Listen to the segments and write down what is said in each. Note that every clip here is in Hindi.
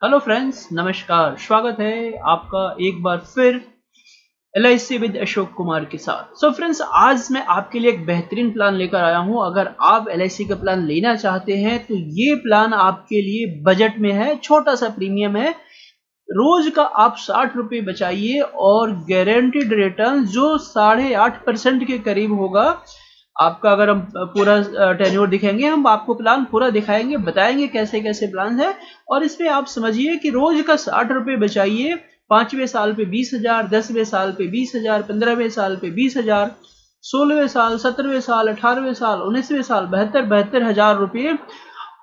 हेलो फ्रेंड्स, नमस्कार। स्वागत है आपका एक बार फिर LIC विद अशोक कुमार के साथ। सो फ्रेंड्स, आज मैं आपके लिए एक बेहतरीन प्लान लेकर आया हूं। अगर आप LIC का प्लान लेना चाहते हैं तो ये प्लान आपके लिए बजट में है, छोटा सा प्रीमियम है। रोज का आप 60 रुपये बचाइए और गारंटीड रिटर्न जो 8.5% के करीब होगा आपका। अगर हम पूरा टेन्योर दिखाएंगे, हम आपको प्लान पूरा दिखाएंगे, बताएंगे कैसे कैसे प्लान है। और इसमें आप समझिए कि रोज का 60 रुपये बचाइए। 5वें साल पे 20,000, 10वें साल पे 20,000, 15वें साल पे 20,000, 16वें साल, 17वें साल, 18वें साल, 19वें साल 72 हजार रुपये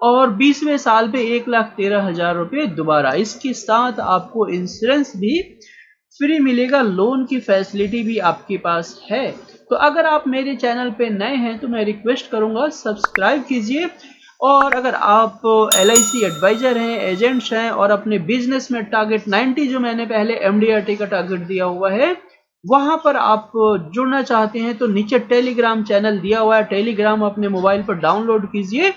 और 20वें साल पे 1,13,000 रुपये दोबारा। इसके साथ आपको इंश्योरेंस भी फ्री मिलेगा, लोन की फैसिलिटी भी आपके पास है। तो अगर आप मेरे चैनल पे नए हैं तो मैं रिक्वेस्ट करूंगा सब्सक्राइब कीजिए। और अगर आप LIC एडवाइजर हैं, एजेंट्स हैं और अपने बिजनेस में टारगेट 90 जो मैंने पहले MDRT का टारगेट दिया हुआ है वहां पर आप जुड़ना चाहते हैं तो नीचे टेलीग्राम चैनल दिया हुआ है। टेलीग्राम अपने मोबाइल पर डाउनलोड कीजिए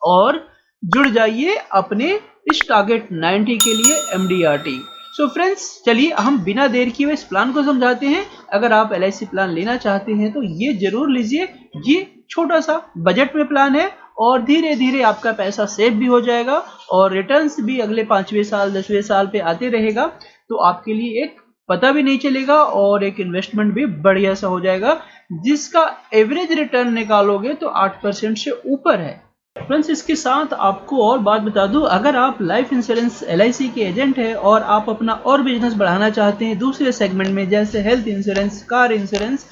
और जुड़ जाइए अपने इस टारगेट 90 के लिए MDRT। सो फ्रेंड्स, चलिए हम बिना देर किए इस प्लान को समझाते हैं। अगर आप LIC प्लान लेना चाहते हैं तो ये जरूर लीजिए। ये छोटा सा बजट में प्लान है और धीरे धीरे आपका पैसा सेव भी हो जाएगा और रिटर्न्स भी अगले 5वें साल 10वें साल पे आते रहेगा। तो आपके लिए एक पता भी नहीं चलेगा और एक इन्वेस्टमेंट भी बढ़िया सा हो जाएगा, जिसका एवरेज रिटर्न निकालोगे तो 8% से ऊपर है। फ्रेंड्स, इसके साथ आपको और बात बता दूं, अगर आप लाइफ इंश्योरेंस LIC के एजेंट हैं और आप अपना और बिजनेस बढ़ाना चाहते हैं दूसरे सेगमेंट में, जैसे हेल्थ इंश्योरेंस, कार इंश्योरेंस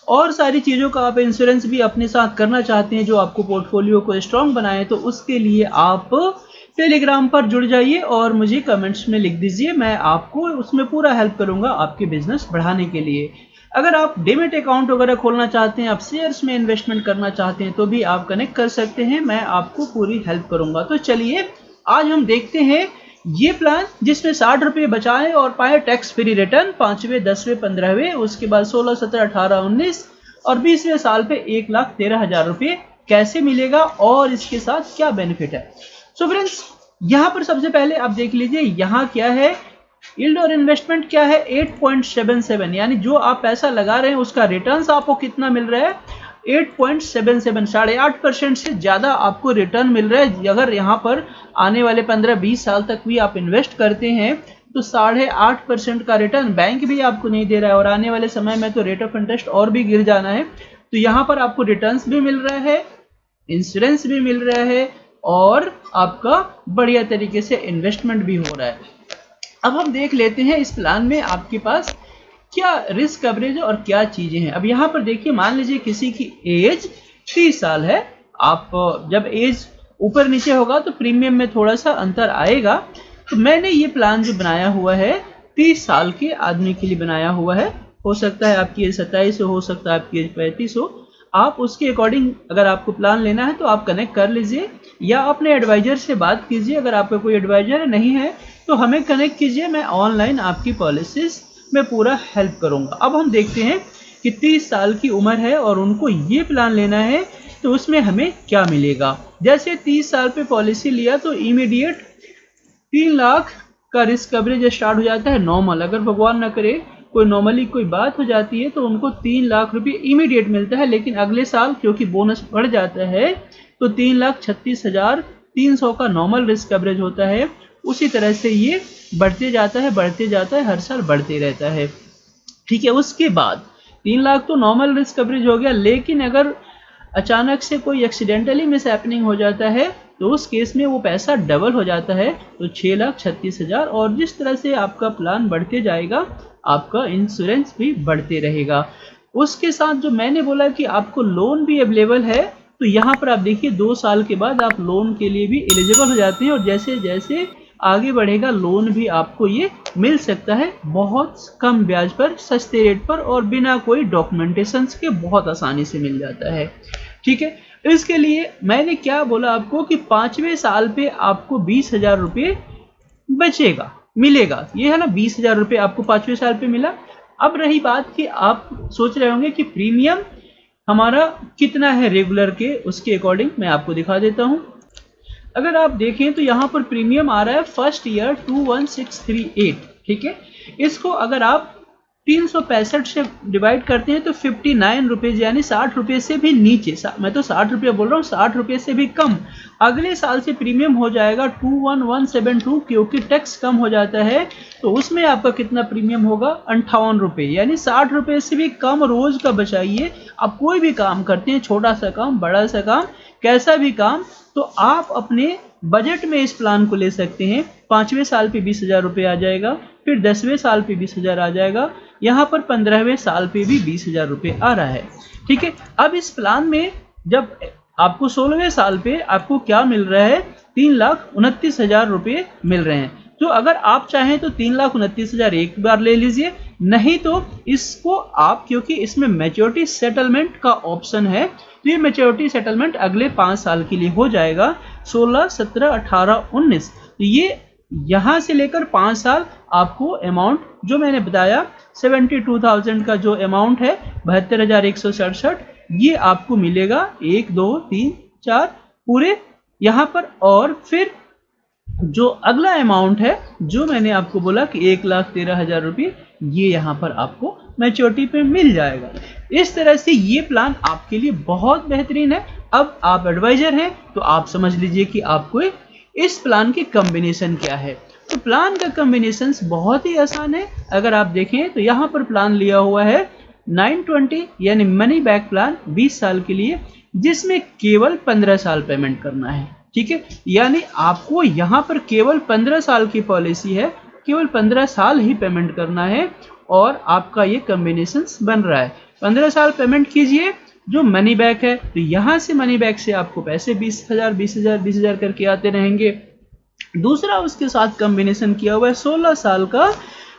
और सारी चीज़ों का आप इंश्योरेंस भी अपने साथ करना चाहते हैं जो आपको पोर्टफोलियो को स्ट्रॉन्ग बनाए, तो उसके लिए आप टेलीग्राम पर जुड़ जाइए और मुझे कमेंट्स में लिख दीजिए। मैं आपको उसमें पूरा हेल्प करूंगा आपके बिजनेस बढ़ाने के लिए। अगर आप डीमैट अकाउंट वगैरह खोलना चाहते हैं, आप शेयर्स में इन्वेस्टमेंट करना चाहते हैं तो भी आप कनेक्ट कर सकते हैं, मैं आपको पूरी हेल्प करूंगा। तो चलिए आज हम देखते हैं ये प्लान जिसमें 60 रुपये बचाएं और पाए टैक्स फ्री रिटर्न 5वें, 10वें, 15वें, उसके बाद 16, 17, 18, 19 और 20वें साल पे 1,13,000 रुपये कैसे मिलेगा और इसके साथ क्या बेनिफिट है। सो फ्रेंड्स, यहाँ पर सबसे पहले आप देख लीजिए यहाँ क्या है। यील्ड और इन्वेस्टमेंट क्या है, 8.77, यानी जो आप पैसा लगा रहे हैं उसका रिटर्न्स आपको कितना मिल रहा है, 8.77, 8.5% से ज्यादा आपको रिटर्न मिल रहा है। अगर यहाँ पर आने वाले 15-20 साल तक भी आप इन्वेस्ट करते हैं तो 8.5% का रिटर्न बैंक भी आपको नहीं दे रहा है और आने वाले समय में तो रेट ऑफ इंटरेस्ट और भी गिर जाना है। तो यहाँ पर आपको रिटर्न्स भी मिल रहा है, इंश्योरेंस भी मिल रहा है और आपका बढ़िया तरीके से इन्वेस्टमेंट भी हो रहा है। अब हम देख लेते हैं इस प्लान में आपके पास क्या रिस्क कवरेज और क्या चीजें हैं। अब यहाँ पर देखिए, मान लीजिए किसी की एज 30 साल है। आप जब एज ऊपर नीचे होगा तो प्रीमियम में थोड़ा सा अंतर आएगा। तो मैंने ये प्लान जो बनाया हुआ है 30 साल के आदमी के लिए बनाया हुआ है। हो सकता है आपकी एज 27 हो सकता है आपकी एज 35 हो। आप उसके अकॉर्डिंग अगर आपको प्लान लेना है तो आप कनेक्ट कर लीजिए या अपने एडवाइजर से बात कीजिए। अगर आपका कोई एडवाइजर नहीं है तो हमें कनेक्ट कीजिए, मैं ऑनलाइन आपकी पॉलिसीज में पूरा हेल्प करूंगा। अब हम देखते हैं कि 30 साल की उम्र है और उनको ये प्लान लेना है तो उसमें हमें क्या मिलेगा। जैसे 30 साल पे पॉलिसी लिया तो इमीडिएट 3 लाख का रिस्क कवरेज स्टार्ट हो जाता है नॉर्मल। अगर भगवान न करे कोई नॉर्मली कोई बात हो जाती है तो उनको 3 लाख रुपये इमीडिएट मिलता है, लेकिन अगले साल क्योंकि बोनस बढ़ जाता है तो 3,36,300 का नॉर्मल रिस्क कवरेज होता है। उसी तरह से ये बढ़ते जाता है, हर साल बढ़ते रहता है। ठीक है, उसके बाद 3 लाख तो नॉर्मल रिस्क कवरेज हो गया, लेकिन अगर अचानक से कोई एक्सीडेंटली मिस हैपनिंग हो जाता है तो उस केस में वो पैसा डबल हो जाता है, तो 6,36,000। और जिस तरह से आपका प्लान बढ़ते जाएगा आपका इंश्योरेंस भी बढ़ते रहेगा। उसके साथ जो मैंने बोला कि आपको लोन भी अवेलेबल है, तो यहाँ पर आप देखिए 2 साल के बाद आप लोन के लिए भी एलिजिबल हो जाते हैं और जैसे जैसे आगे बढ़ेगा लोन भी आपको ये मिल सकता है बहुत कम ब्याज पर, सस्ते रेट पर और बिना कोई डॉक्यूमेंटेशन के बहुत आसानी से मिल जाता है। ठीक है, इसके लिए मैंने क्या बोला आपको कि 5वें साल पे आपको 20,000 रुपये बचेगा, मिलेगा। ये है ना, 20,000 रुपये आपको 5वें साल पे मिला। अब रही बात कि आप सोच रहे होंगे कि प्रीमियम हमारा कितना है रेगुलर के, उसके अकॉर्डिंग मैं आपको दिखा देता हूं। अगर आप देखें तो यहाँ पर प्रीमियम आ रहा है फर्स्ट ईयर 21638, ठीक है। इसको अगर आप 365 से डिवाइड करते हैं तो 59 रुपीज यानी 60 रुपये से भी नीचे, मैं तो 60 रुपये बोल रहा हूँ, 60 रुपये से भी कम अगले साल से प्रीमियम हो जाएगा 21172, क्योंकि टैक्स कम हो जाता है। तो उसमें आपका कितना प्रीमियम होगा, 58 रुपये, यानी 60 रुपये से भी कम रोज का बचाइए। आप कोई भी काम करते हैं, छोटा सा काम, बड़ा सा काम, कैसा भी काम, तो आप अपने बजट में इस प्लान को ले सकते हैं। 5वें साल पे 20,000 रुपये आ जाएगा, फिर 10वें साल पे 20,000 आ जाएगा, यहाँ पर 15वें साल पे भी 20,000 रुपये आ रहा है, ठीक है। अब इस प्लान में जब आपको 16वें साल पे आपको क्या मिल रहा है, 3,29,000 रुपये मिल रहे हैं। तो अगर आप चाहें तो 3,29,000 एक बार ले लीजिए, नहीं तो इसको आप, क्योंकि इसमें मैच्योरिटी सेटलमेंट का ऑप्शन है, तो ये मैच्योरिटी सेटलमेंट अगले 5 साल के लिए हो जाएगा, 16, 17, 18, 19। तो ये यहाँ से लेकर 5 साल आपको अमाउंट जो मैंने बताया 72,000 का जो अमाउंट है 72,167, ये आपको मिलेगा 1, 2, 3, 4 पूरे यहाँ पर। और फिर जो अगला अमाउंट है जो मैंने आपको बोला कि 1,13,000 रुपये, ये यहाँ पर आपको मैच्योरिटी पे मिल जाएगा। इस तरह से ये प्लान आपके लिए बहुत बेहतरीन है। अब आप एडवाइजर हैं तो आप समझ लीजिए कि आपको इस प्लान की कॉम्बिनेशन क्या है। तो प्लान का कॉम्बिनेशन बहुत ही आसान है। अगर आप देखें तो यहाँ पर प्लान लिया हुआ है 920 यानी मनी बैक प्लान 20 साल के लिए, जिसमें केवल 15 साल पेमेंट करना है, ठीक है। यानी आपको यहाँ पर केवल 15 साल की पॉलिसी है, केवल 15 साल ही पेमेंट करना है और आपका ये कॉम्बिनेशन बन रहा है। 15 साल पेमेंट कीजिए जो मनी बैक है, तो यहाँ से मनी बैक से आपको पैसे 20,000 20,000 20,000 करके आते रहेंगे। दूसरा उसके साथ कॉम्बिनेशन किया हुआ है 16 साल का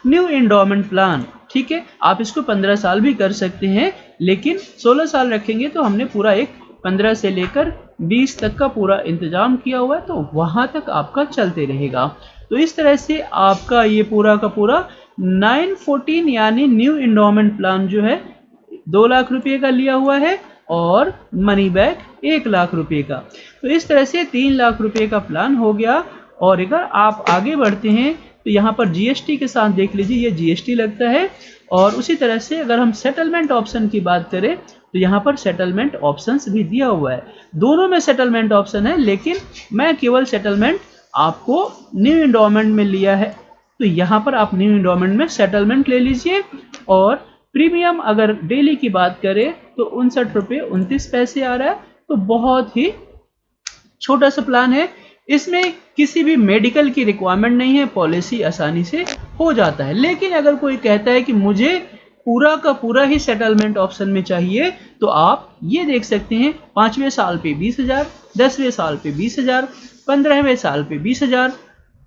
न्यू एंडोमेंट प्लान, ठीक है। आप इसको 15 साल भी कर सकते हैं, लेकिन 16 साल रखेंगे तो हमने पूरा एक 15 से लेकर 20 तक का पूरा इंतजाम किया हुआ है, तो वहां तक आपका चलते रहेगा। तो इस तरह से आपका ये पूरा का पूरा 914 यानी न्यू एंडोमेंट प्लान जो है 2 लाख रुपए का लिया हुआ है और मनी बैक 1 लाख रुपए का। तो इस तरह से 3 लाख रुपए का प्लान हो गया। और अगर आप आगे बढ़ते हैं तो यहाँ पर जीएसटी के साथ देख लीजिए, ये जीएसटी लगता है। और उसी तरह से अगर हम सेटलमेंट ऑप्शन की बात करें तो यहाँ पर सेटलमेंट ऑप्शंस भी दिया हुआ है। दोनों में सेटलमेंट ऑप्शन है, लेकिन मैं केवल सेटलमेंट आपको न्यू एंडोमेंट में लिया है, तो यहाँ पर आप न्यू एंडोमेंट में सेटलमेंट ले लीजिए। और प्रीमियम अगर डेली की बात करें तो 59 रुपये 29 पैसे आ रहा है, तो बहुत ही छोटा सा प्लान है। इसमें किसी भी मेडिकल की रिक्वायरमेंट नहीं है, पॉलिसी आसानी से हो जाता है। लेकिन अगर कोई कहता है कि मुझे पूरा का पूरा ही सेटलमेंट ऑप्शन में चाहिए, तो आप ये देख सकते हैं 5वें साल पे 20,000, 10वें साल पे 20,000, 15वें साल पे 20,000,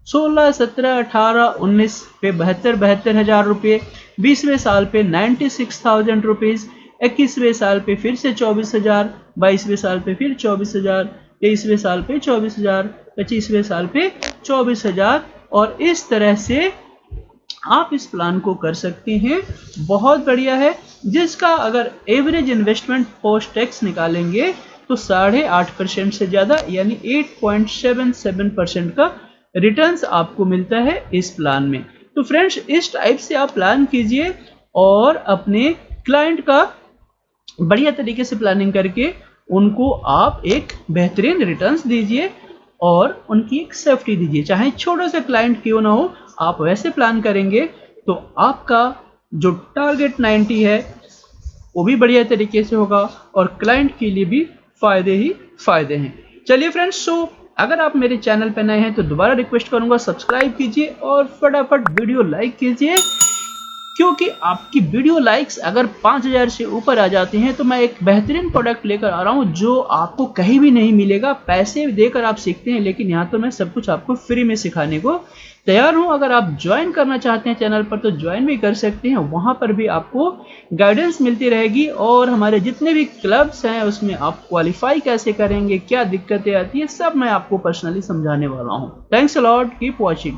16, 17, 18, 19 पे 72,000 रुपये, 20वें साल पे 96,000 रुपीज़, 21वें साल पे फिर से 24,000, 22वें साल पे फिर 24,000, 23वें साल पे 24,000, 25वें साल पे 24,000। और इस तरह से आप इस प्लान को कर सकते हैं, बहुत बढ़िया है। जिसका अगर एवरेज इन्वेस्टमेंट पोस्ट टैक्स निकालेंगे तो 8.5% से ज़्यादा यानी 8.77% का रिटर्न्स आपको मिलता है इस प्लान में। तो फ्रेंड्स, इस टाइप से आप प्लान कीजिए और अपने क्लाइंट का बढ़िया तरीके से प्लानिंग करके उनको आप एक बेहतरीन रिटर्न्स दीजिए और उनकी एक सेफ्टी दीजिए। चाहे छोटा सा क्लाइंट क्यों ना हो, आप वैसे प्लान करेंगे तो आपका जो टारगेट 90 है वो भी बढ़िया तरीके से होगा और क्लाइंट के लिए भी फायदे ही फायदे हैं। चलिए फ्रेंड्स, सो अगर आप मेरे चैनल पर नए हैं तो दोबारा रिक्वेस्ट करूंगा सब्सक्राइब कीजिए और फटाफट वीडियो लाइक कीजिए, क्योंकि आपकी वीडियो लाइक्स अगर 5,000 से ऊपर आ जाते हैं तो मैं एक बेहतरीन प्रोडक्ट लेकर आ रहा हूं जो आपको कहीं भी नहीं मिलेगा। पैसे देकर आप सीखते हैं, लेकिन यहाँ तो मैं सब कुछ आपको फ्री में सिखाने को तैयार हूं। अगर आप ज्वाइन करना चाहते हैं चैनल पर तो ज्वाइन भी कर सकते हैं, वहां पर भी आपको गाइडेंस मिलती रहेगी और हमारे जितने भी क्लब्स हैं उसमें आप क्वालिफाई कैसे करेंगे, क्या दिक्कतें आती है, सब मैं आपको पर्सनली समझाने वाला हूँ। Thanks a lot, keep watching.